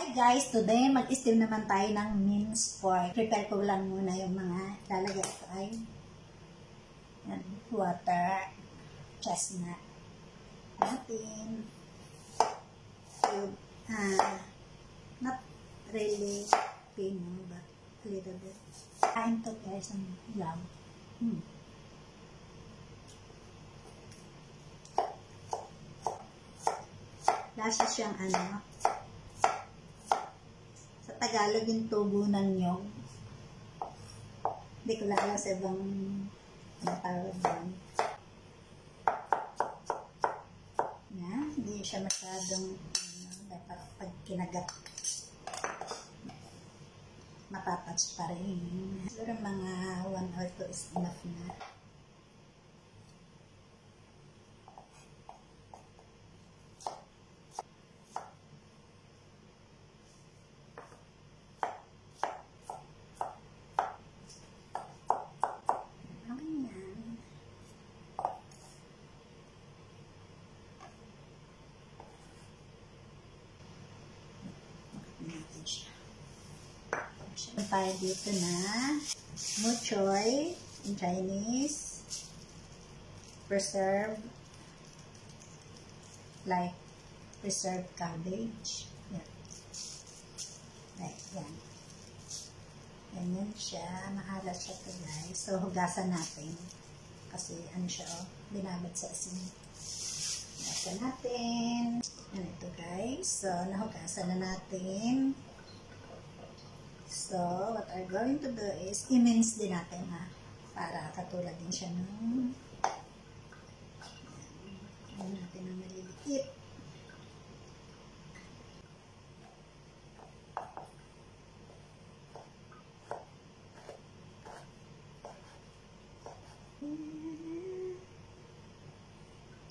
Hi guys, today mag-steam naman tayo ng minced pork. Prepare ko lang muna yung mga lalagay ko ay water, chestnut natin, not really pino but a little bit. Kain to guys ng lamb. Lasa siyang sa Tagalog yung tubo ng nyog. Hindi ko lang alam sa ibang tawag doon. Hindi siya masyadong dapat pag kinagat matatouch pa rin. Siguro mga 1 or 2 is enough na. Tayo dito na mo choy in Chinese, preserved, like preserved cabbage. Yan. Right, yan. Ganyan siya. Mahalat siya to guys. So, hugasan natin. Kasi, siya, binabad sa asin. Hugasan natin. Yan ito guys. So, nahugasan na natin. So, what we're going to do is, i-mince din natin para katulad din siya ng natin ng maliliit.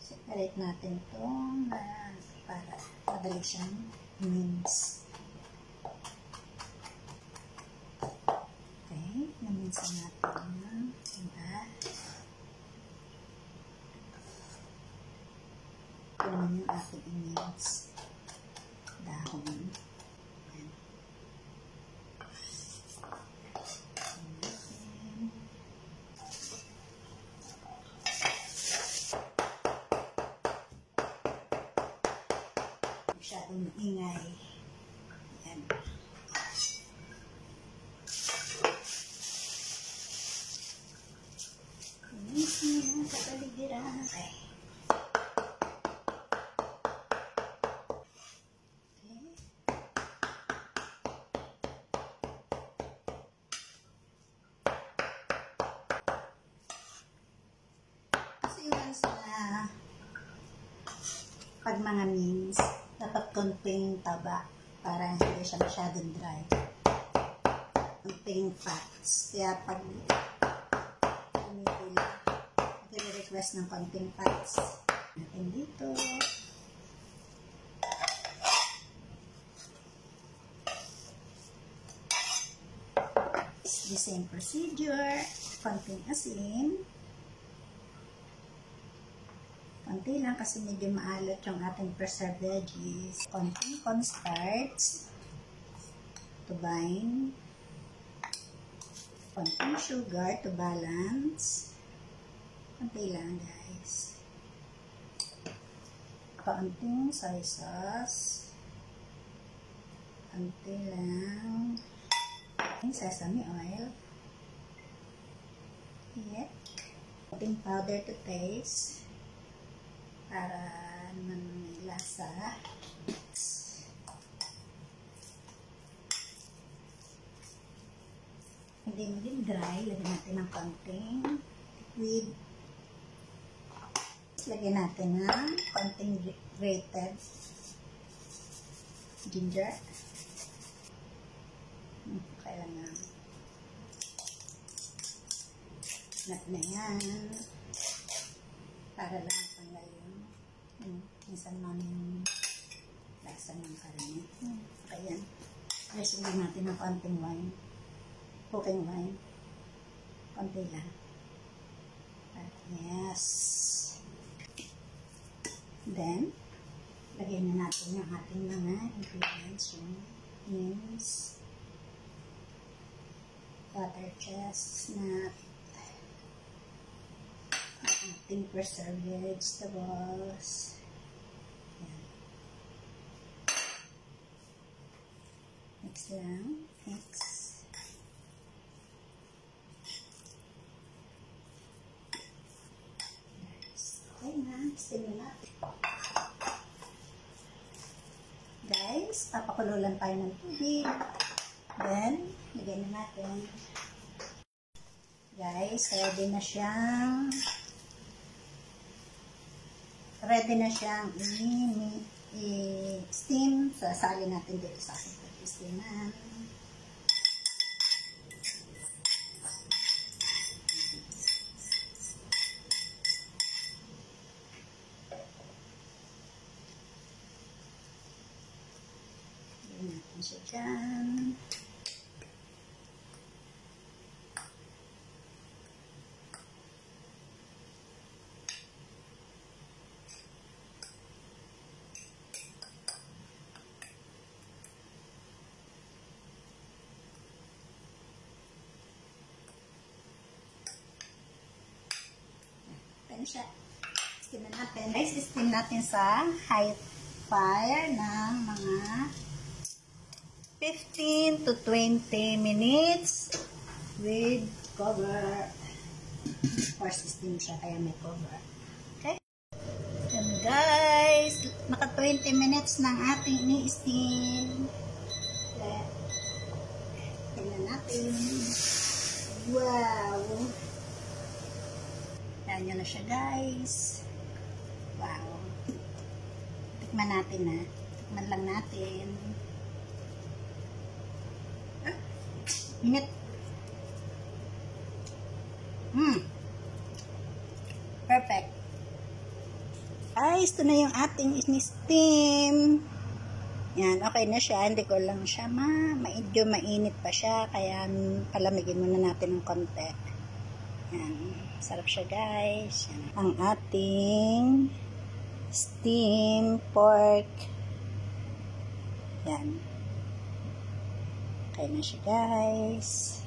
Separate natin ito para madali siyang mince. Naminsan natin ito naman yung ating mince dahon. Masyadong maingay. Yan. Sa paligiran. Okay. Kasi yun sa pag mga mince, dapat konting taba para hindi siya masyadong dry. Konting fats. Kaya pag request ng konting fats natin dito. It's the same procedure. Konting asin. Konti lang kasi medyo maalat yung ating preserved veggies. Konting cornstarch to bind. Konting sugar to balance. Konti lang guys. Konting soy sauce. Konti lang. Konting sesame oil. Yeah. Konting powder to taste. Para naman may lasa. Hindi maging dry. Lagyan natin ng konting liquid. Lagyan natin ng konting grated ginger. Kailangan na yan. Para lang tanggal yung minsan namin lasa ng karne. Kaya lagyan natin ng konting wine. Cooking wine. Konti lang. Yes. Then, lagyan na natin yung ating mga ingredients. Yung means butter chestnut, ating preserved vegetables. Yan. Mix lang. Mix. Okay na. Steam na. Guys, papakulo lang tayo ng tubig. Then, lagyan na natin. Guys, ready na siyang i-steam. Sasali natin dito sa ating pag-steaman. Lagyan natin siya dyan. Siya. Steam natin. Guys, steam natin sa high fire ng mga 15 to 20 minutes with cover. Of course, steam siya kaya may cover. Okay? And guys, naka 20 minutes ng ating ini-steam. Tingnan natin. Wow! Yan nyo na siya, guys. Wow. Tikman natin, ha. Tikman lang natin. Ah, init. Perfect. Guys, ito na yung ating ini-steam. Yan, okay na siya. Hindi ko lang siya medyo mainit pa siya. Kaya palamigin muna natin ng konti. Yan. Sarap siya, guys. Yan. Ang ating steam pork. Yan. Okay na siya, guys.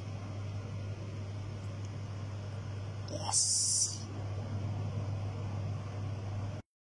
Yes.